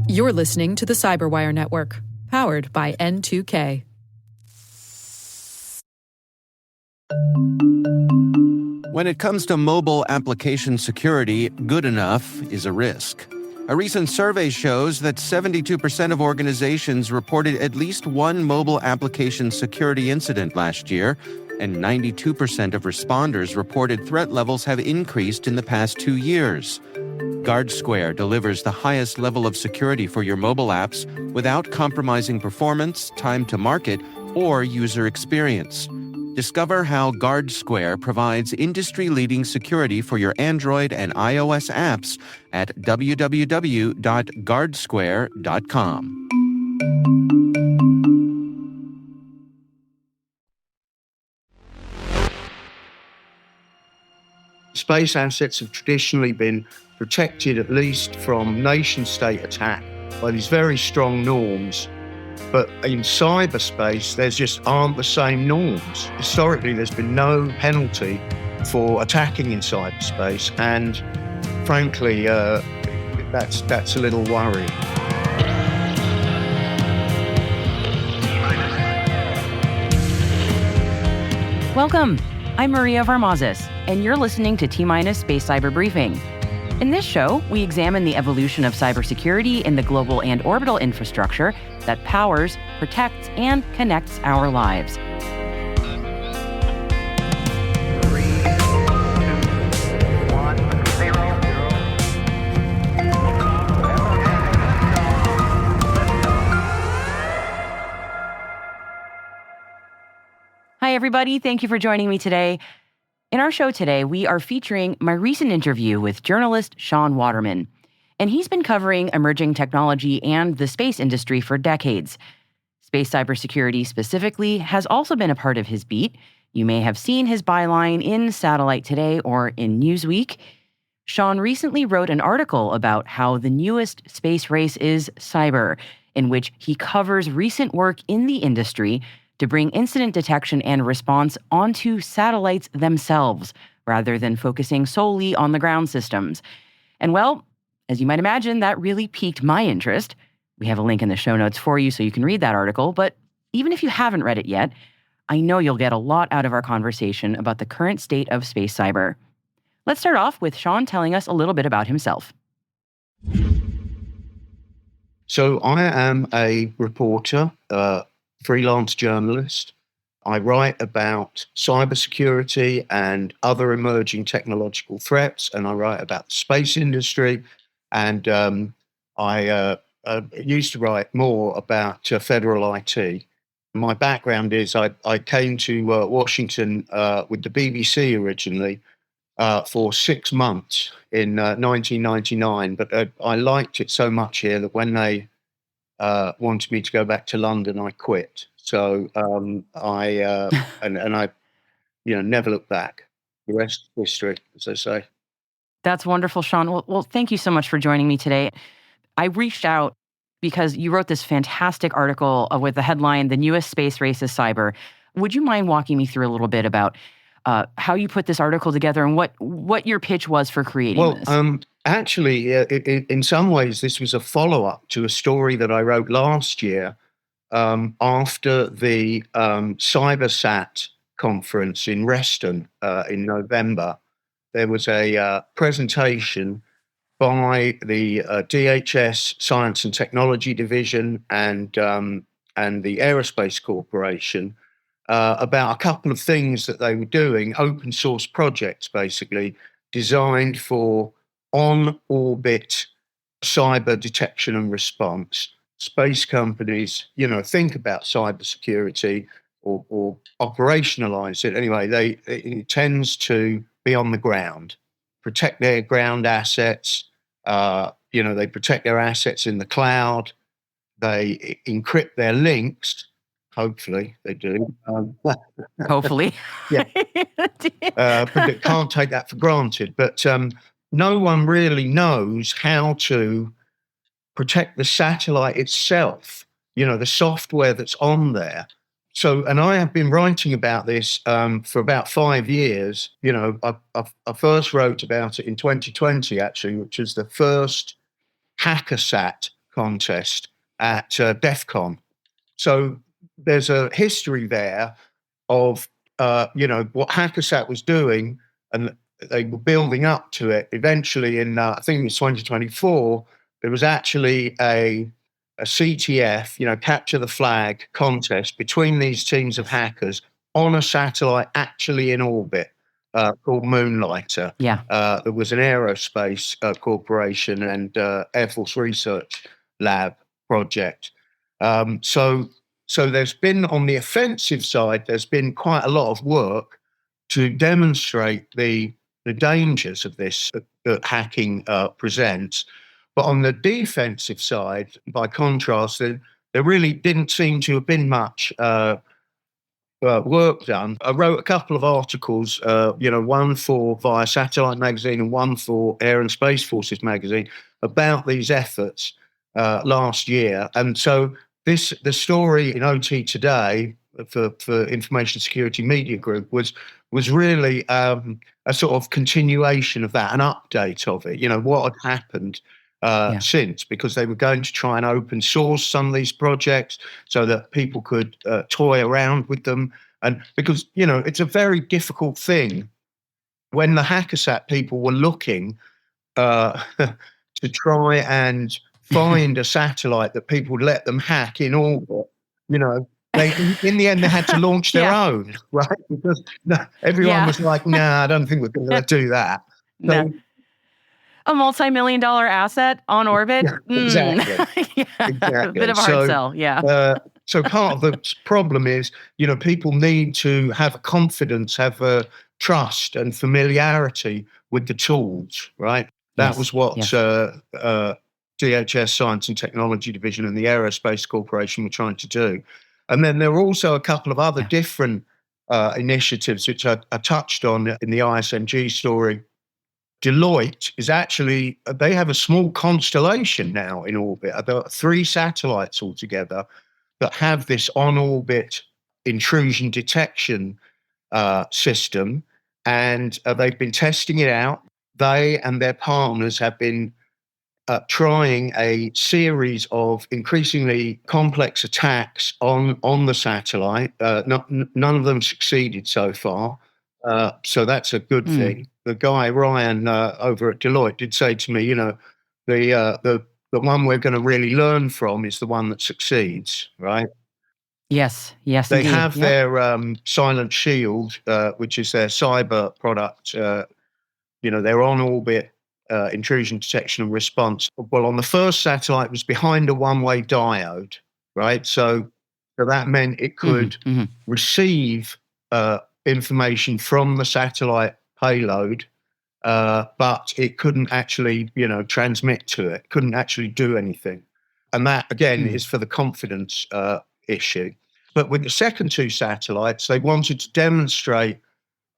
You're listening to the Cyberwire Network, powered by N2K. When it comes to mobile application security, good enough is a risk. A recent survey shows that 72% of organizations reported at least one mobile application security incident last year, and 92% of responders reported threat levels have increased in the past 2 years. GuardSquare delivers the highest level of security for your mobile apps without compromising performance, time to market, or user experience. Discover how GuardSquare provides industry-leading security for your Android and iOS apps at www.guardsquare.com. Space assets have traditionally been protected, at least from nation-state attack, by these very strong norms. But in cyberspace, there just aren't the same norms. Historically, there's been no penalty for attacking in cyberspace, and frankly, that's a little worrying. Welcome. I'm Maria Varmazis, and you're listening to T-Minus Space Cyber Briefing. In this show, we examine the evolution of cybersecurity in the global and orbital infrastructure that powers, protects, and connects our lives. Hi, everybody. Thank you for joining me today. In our show today, we are featuring my recent interview with journalist Shaun Waterman. And he's been covering emerging technology and the space industry for decades. Space cybersecurity specifically has also been a part of his beat. You may have seen his byline in Satellite Today or in Newsweek. Shaun recently wrote an article about how the newest space race is cyber, in which he covers recent work in the industry to bring incident detection and response onto satellites themselves, rather than focusing solely on the ground systems. And well, as you might imagine, that really piqued my interest. We have a link in the show notes for you so you can read that article, but even if you haven't read it yet, I know you'll get a lot out of our conversation about the current state of space cyber. Let's start off with Shaun telling us a little bit about himself. So I am a reporter, freelance journalist. I write about cybersecurity and other emerging technological threats, and I write about the space industry. And I used to write more about federal IT. My background is I came to Washington with the BBC originally for 6 months in 1999, but I liked it so much here that when they wanted me to go back to London, I quit. So I never looked back. The rest is history, as they say. That's wonderful, Shaun. Well, thank you so much for joining me today. I reached out because you wrote this fantastic article with the headline, "The Newest Space Race is Cyber." Would you mind walking me through a little bit about how you put this article together and what your pitch was for creating this? Actually, in some ways, this was a follow-up to a story that I wrote last year after the CyberSat conference in Reston in November. There was a presentation by the DHS Science and Technology Division and the Aerospace Corporation about a couple of things that they were doing, open source projects basically, designed for on-orbit cyber detection and response. Space companies, think about cybersecurity or operationalize it. Anyway, it tends to be on the ground, protect their ground assets. They protect their assets in the cloud. They encrypt their links. Hopefully they do. Hopefully. Yeah. But it can't take that for granted. But no one really knows how to protect the satellite itself, the software that's on there. So, and I have been writing about this for about 5 years. I first wrote about it in 2020, actually, which was the first Hackersat contest at DEF CON. So there's a history there of, what Hackersat was doing, and they were building up to it. Eventually in, I think it was 2024, there was actually a CTF, capture the flag contest between these teams of hackers on a satellite actually in orbit, called Moonlighter. Yeah. There was an aerospace corporation and Air Force Research Lab project. So there's been, on the offensive side, there's been quite a lot of work to demonstrate the dangers of this that hacking presents. But on the defensive side, by contrast, there really didn't seem to have been much work done. I wrote a couple of articles, one for Via Satellite magazine and one for Air and Space Forces magazine, about these efforts last year. And so the story in OT Today for Information Security Media Group was really a sort of continuation of that, an update of it. What had happened since, because they were going to try and open source some of these projects so that people could toy around with them. And because, it's a very difficult thing when the Hackersat people were looking to try and find a satellite that people would let them hack in orbit. They, in the end, they had to launch their own, right? Because everyone was like, "Nah, I don't think we're going to do that." So, No. A multi-million-dollar asset on orbit? Exactly. Exactly. A bit of a hard sell, yeah. So part of the problem is, people need to have confidence, have a trust and familiarity with the tools, right? That was what DHS Science and Technology Division and the Aerospace Corporation were trying to do. And then there were also a couple of other different initiatives, which I touched on in the ISMG story. Deloitte is actually, they have a small constellation now in orbit. There are 3 satellites altogether that have this on-orbit intrusion detection system, and they've been testing it out. They and their partners have been trying a series of increasingly complex attacks on the satellite. None of them succeeded so far, so that's a good thing. The guy Ryan over at Deloitte did say to me, the one we're going to really learn from is the one that succeeds, right? Yes, They indeed. have their Silent Shield, which is their cyber product. Their on-orbit intrusion detection and response. Well, on the first satellite, it was behind a one-way diode, right? So that meant it could receive information from the satellite payload, but it couldn't actually, transmit to it, couldn't actually do anything. And that, again, is for the confidence issue. But with the second 2 satellites, they wanted to demonstrate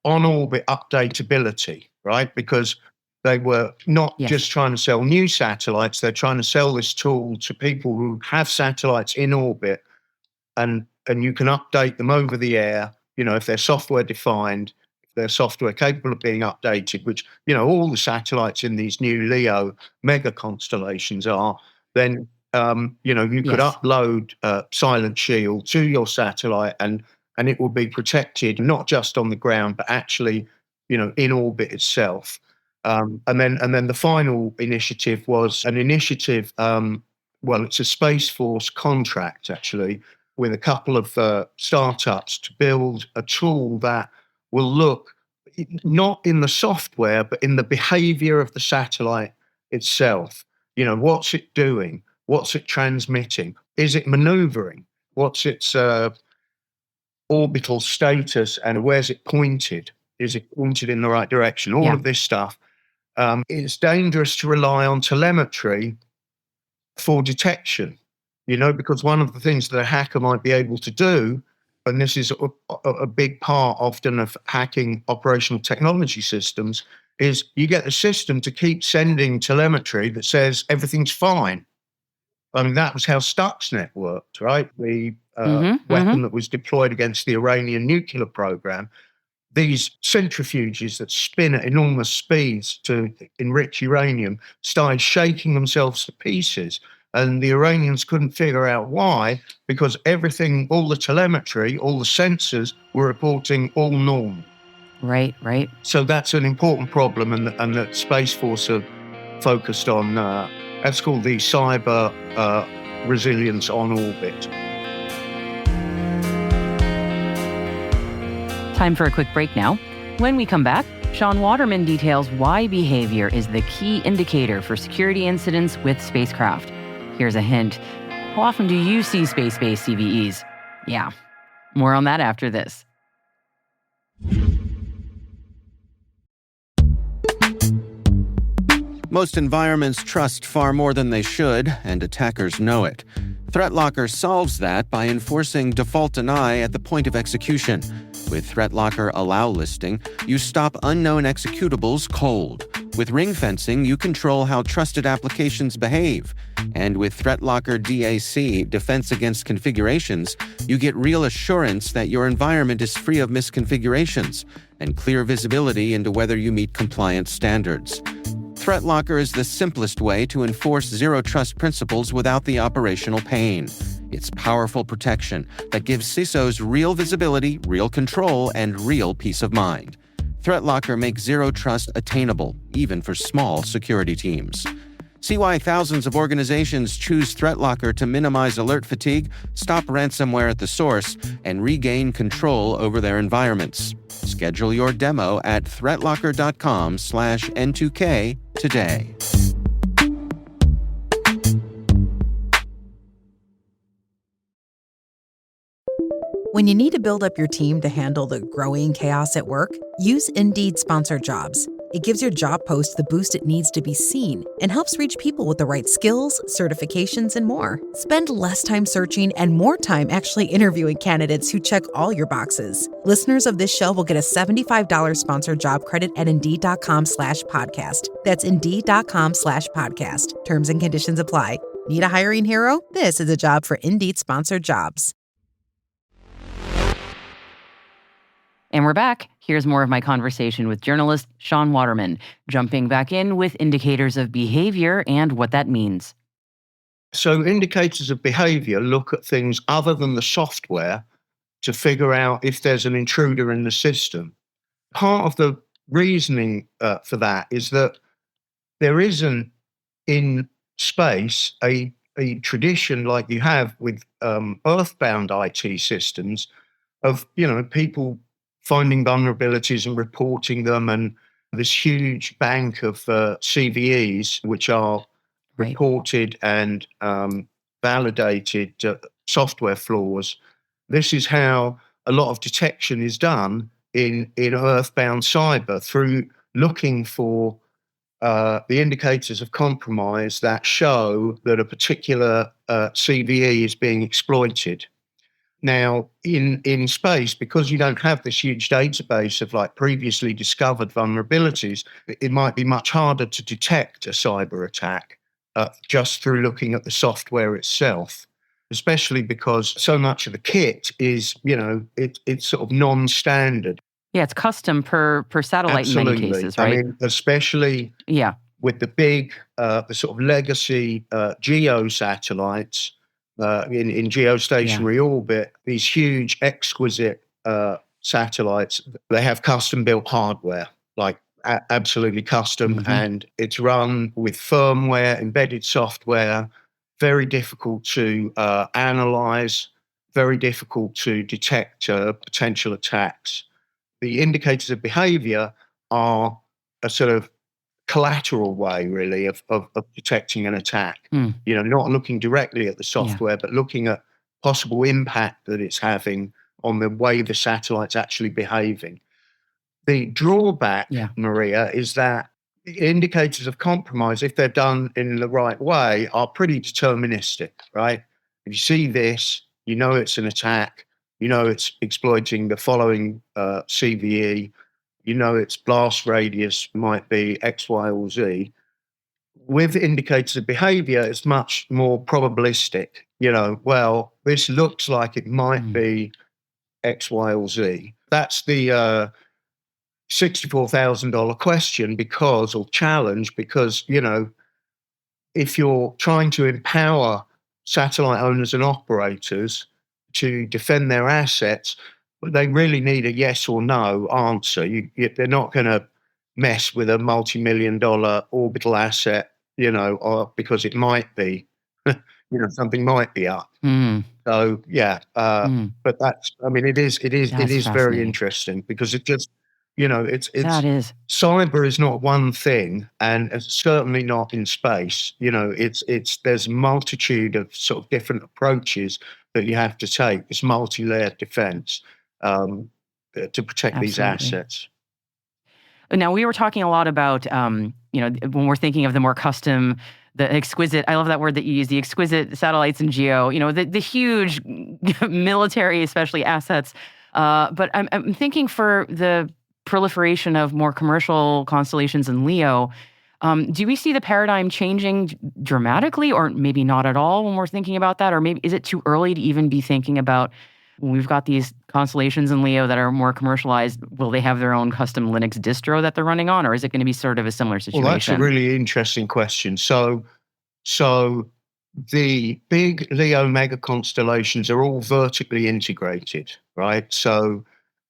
on-orbit updatability, right? Because they were not just trying to sell new satellites, they're trying to sell this tool to people who have satellites in orbit, and you can update them over the air, if they're software defined, if they're software capable of being updated, which, all the satellites in these new LEO mega constellations are, then, you could upload Silent Shield to your satellite and it will be protected, not just on the ground, but actually, in orbit itself. And then the final initiative was an initiative, it's a Space Force contract, actually, with a couple of startups to build a tool that will look not in the software, but in the behavior of the satellite itself. What's it doing? What's it transmitting? Is it maneuvering? What's its orbital status, and where's it pointed? Is it pointed in the right direction? All of this stuff. It's dangerous to rely on telemetry for detection, because one of the things that a hacker might be able to do, and this is a big part often of hacking operational technology systems, is you get the system to keep sending telemetry that says everything's fine. I mean, that was how Stuxnet worked, right? The weapon that was deployed against the Iranian nuclear program. these centrifuges that spin at enormous speeds to enrich uranium started shaking themselves to pieces. And the Iranians couldn't figure out why, because everything, all the telemetry, all the sensors were reporting all normal. Right. So that's an important problem, and the Space Force are focused on, that's called the cyber resilience on orbit. Time for a quick break now. When we come back, Shaun Waterman details why behavior is the key indicator for security incidents with spacecraft. Here's a hint. How often do you see space-based CVEs? Yeah, more on that after this. Most environments trust far more than they should, and attackers know it. ThreatLocker solves that by enforcing default deny at the point of execution. With ThreatLocker Allow listing, you stop unknown executables cold. With ring fencing, you control how trusted applications behave. And with ThreatLocker DAC, Defense Against Configurations, you get real assurance that your environment is free of misconfigurations and clear visibility into whether you meet compliance standards. ThreatLocker is the simplest way to enforce zero-trust principles without the operational pain. It's powerful protection that gives CISOs real visibility, real control, and real peace of mind. ThreatLocker makes zero-trust attainable, even for small security teams. See why thousands of organizations choose ThreatLocker to minimize alert fatigue, stop ransomware at the source, and regain control over their environments. Schedule your demo at threatlocker.com/N2K today. When you need to build up your team to handle the growing chaos at work, use Indeed Sponsored Jobs. It gives your job post the boost it needs to be seen and helps reach people with the right skills, certifications, and more. Spend less time searching and more time actually interviewing candidates who check all your boxes. Listeners of this show will get a $75 sponsored job credit at Indeed.com/podcast. That's Indeed.com/podcast. Terms and conditions apply. Need a hiring hero? This is a job for Indeed Sponsored Jobs. And we're back. Here's more of my conversation with journalist Shaun Waterman, jumping back in with indicators of behavior and what that means. So indicators of behavior look at things other than the software to figure out if there's an intruder in the system. Part of the reasoning for that is that there isn't in space a tradition like you have with earthbound IT systems of, people finding vulnerabilities and reporting them, and this huge bank of CVEs which are reported and validated software flaws. This is how a lot of detection is done in earthbound cyber, through looking for the indicators of compromise that show that a particular CVE is being exploited. Now, in space, because you don't have this huge database of previously discovered vulnerabilities, it might be much harder to detect a cyber attack just through looking at the software itself, especially because so much of the kit is, it's sort of non-standard. Yeah, it's custom per satellite. Absolutely. In many cases, right? I mean, especially with the big, the sort of legacy geo satellites, in geostationary orbit, these huge, exquisite satellites, they have custom-built hardware, absolutely custom, and it's run with firmware, embedded software, very difficult to analyze, very difficult to detect potential attacks. The indicators of behavior are a sort of collateral way, really, of detecting an attack. Not looking directly at the software, but looking at possible impact that it's having on the way the satellite's actually behaving. The drawback, Maria, is that indicators of compromise, if they're done in the right way, are pretty deterministic, right? If you see this, you know it's an attack, you know it's exploiting the following CVE, you know its blast radius might be X, Y, or Z. With indicators of behavior, it's much more probabilistic. This looks like it might be X, Y, or Z. That's the $64,000 question or challenge, because, if you're trying to empower satellite owners and operators to defend their assets, but they really need a yes or no answer. They're not going to mess with a multi-million-dollar orbital asset, or because it might be, something might be up. Mm, So yeah, mm, but it that's is very fascinating. interesting, because it just, That it's is. cyber is not one thing, and it's certainly not in space. There's a multitude of sort of different approaches that you have to take. This multi-layered defense, to protect these Absolutely. assets. Now, we were talking a lot about, when we're thinking of the more custom, the exquisite, I love that word that you use, the exquisite satellites in GEO, the huge military, especially assets. But I'm thinking for the proliferation of more commercial constellations in LEO, do we see the paradigm changing dramatically, or maybe not at all when we're thinking about that? Or maybe is it too early to even be thinking about when we've got these constellations in LEO that are more commercialized, will they have their own custom Linux distro that they're running on, or is it going to be sort of a similar Well, that's a situation? really interesting question. So the big LEO mega constellations are all vertically integrated, right? So,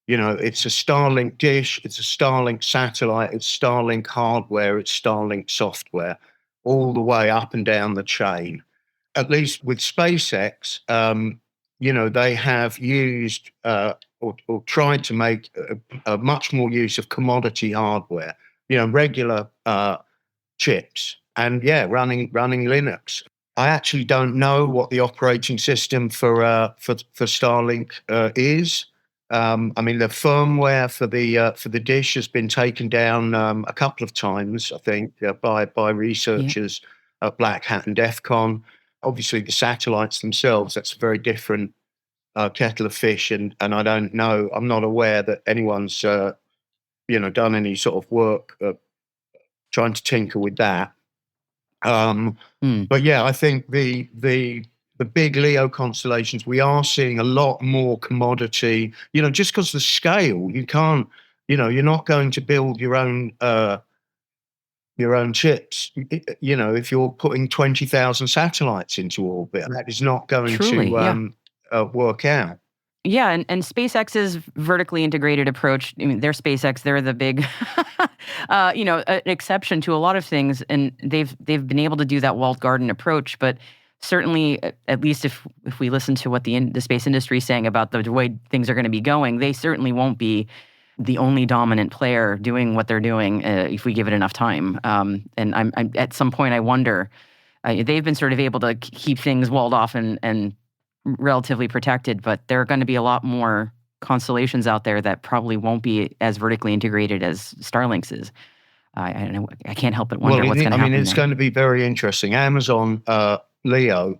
it's a Starlink dish, it's a Starlink satellite, it's Starlink hardware, it's Starlink software, all the way up and down the chain. At least with SpaceX, they have used, or tried to make a much more use of commodity hardware, regular chips, and yeah, running Linux. I actually don't know what the operating system for Starlink is. I mean, the firmware for the dish has been taken down a couple of times, I think, by Yeah. researchers at Black Hat and DEF CON. Obviously, the satellites themselves, that's a very different kettle of fish, and I don't know. I'm not aware that anyone's done any sort of work trying to tinker with that. Mm. But yeah, I think the big Leo constellations, we are seeing a lot more commodity. Just because the scale, you can't. You're not going to build your own chips. If you're putting 20,000 satellites into orbit, that is not going Truly, to yeah. work out. Yeah, and SpaceX's vertically integrated approach, I mean, they're SpaceX, they're the big, exception to a lot of things, and they've been able to do that walled garden approach. But certainly, at least if we listen to what the space industry is saying about the way things are going to be going, they certainly won't be the only dominant player doing what they're doing if we give it enough time. And I'm at some point, I wonder, they've been sort of able to keep things walled off and relatively protected, but there are going to be a lot more constellations out there that probably won't be as vertically integrated as Starlink's is. I don't know. I can't help but wonder what's going to happen It's there. going to be very interesting. Amazon Leo,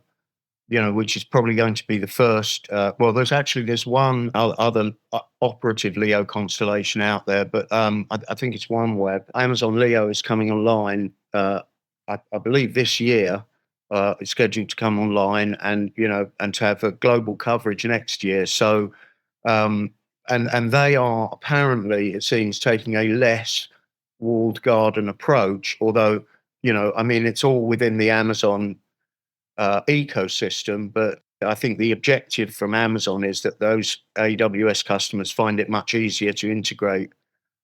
which is probably going to be the first. Well, there's one other operative Leo constellation out there, but I think it's OneWeb. Amazon Leo is coming online, I believe this year. It's scheduled to come online, and and to have a global coverage next year. So, and they are apparently, it seems, taking a less walled garden approach. Although, it's all within the Amazon ecosystem, but I think the objective from Amazon is that those AWS customers find it much easier to integrate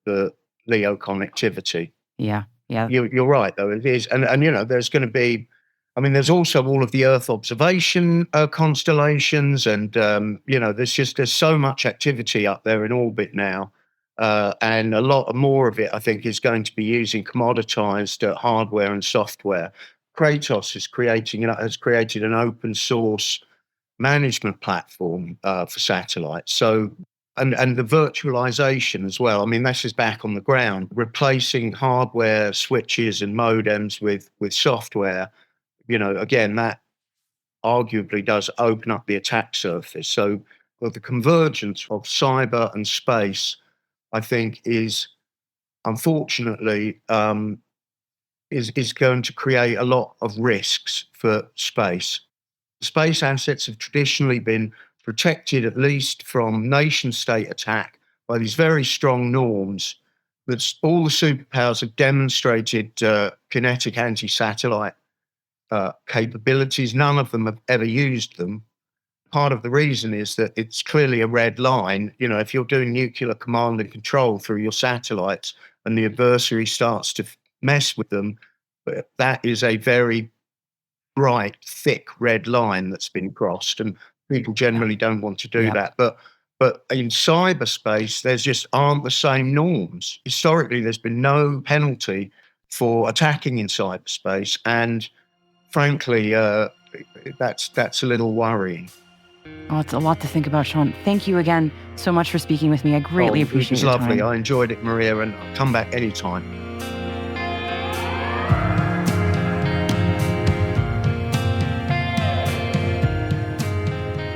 the Leo connectivity. Yeah, yeah, You're right, though, it is. And there's going to be, there's also all of the Earth observation constellations, and, there's so much activity up there in orbit now. And a lot more of it, I think, is going to be using commoditized hardware and software. Kratos has created an open source management platform for satellites. So, and the virtualization as well. This is back on the ground, replacing hardware switches and modems with software. Again, that arguably does open up the attack surface. So, well, the convergence of cyber and space, I think, is unfortunately is going to create a lot of risks for space. Space assets have traditionally been protected, at least from nation state attack, by these very strong norms. all the superpowers have demonstrated kinetic anti-satellite capabilities. None of them have ever used them. Part of the reason is that it's clearly a red line. You know, if you're doing nuclear command and control through your satellites and the adversary starts to mess with them, that is a very bright, thick red line that's been crossed, and people generally don't want to do that. But in cyberspace, there just aren't the same norms. Historically, there's been no penalty for attacking in cyberspace, and frankly, that's a little worrying. Oh, it's a lot to think about, Shaun. Thank you again so much for speaking with me. I greatly appreciate your time. It was lovely. I enjoyed it, Maria, and I'll come back anytime.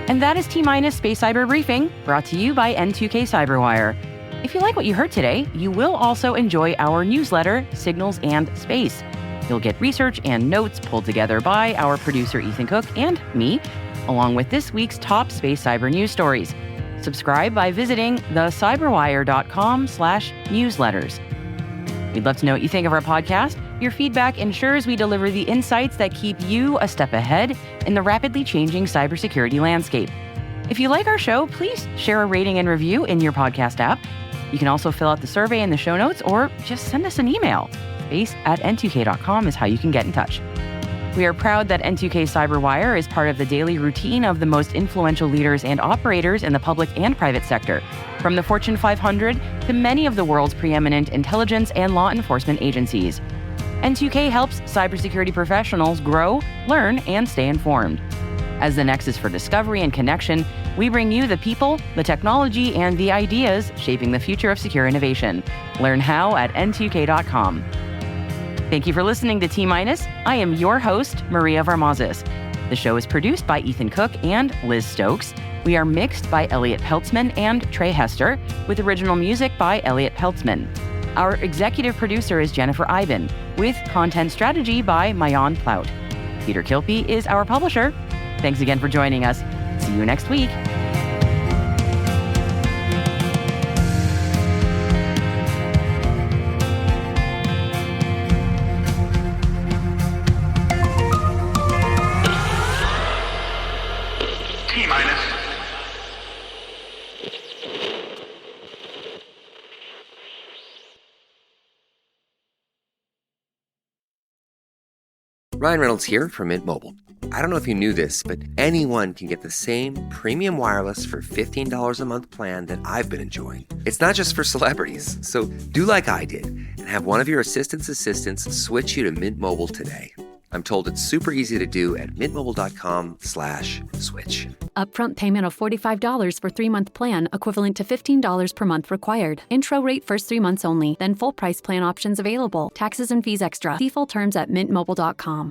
And that is T-Minus Space Cyber Briefing, brought to you by N2K Cyberwire. If you like what you heard today, you will also enjoy our newsletter, Signals and Space. You'll get research and notes pulled together by our producer, Ethan Cook, and me, along with this week's top space cyber news stories. Subscribe by visiting thecyberwire.com/newsletters. We'd love to know what you think of our podcast. Your feedback ensures we deliver the insights that keep you a step ahead in the rapidly changing cybersecurity landscape. If you like our show, please share a rating and review in your podcast app. You can also fill out the survey in the show notes or just send us an email. space@n2k.com is how you can get in touch. We are proud that N2K Cyberwire is part of the daily routine of the most influential leaders and operators in the public and private sector, from the Fortune 500 to many of the world's preeminent intelligence and law enforcement agencies. N2K helps cybersecurity professionals grow, learn, and stay informed. As the nexus for discovery and connection, we bring you the people, the technology, and the ideas shaping the future of secure innovation. Learn how at n2k.com. Thank you for listening to T-Minus. I am your host, Maria Varmazis. The show is produced by Ethan Cook and Liz Stokes. We are mixed by Elliot Peltzman and Trey Hester, with original music by Elliot Peltzman. Our executive producer is Jennifer Iben, with content strategy by Mayan Plout. Peter Kilpie is our publisher. Thanks again for joining us. See you next week. Ryan Reynolds here from Mint Mobile. I don't know if you knew this, but anyone can get the same premium wireless for $15 a month plan that I've been enjoying. It's not just for celebrities, so do like I did and have one of your assistants switch you to Mint Mobile today. I'm told it's super easy to do at mintmobile.com/switch. Upfront payment of $45 for 3-month plan, equivalent to $15 per month required. Intro rate first 3 months only, then full price plan options available. Taxes and fees extra. See full terms at mintmobile.com.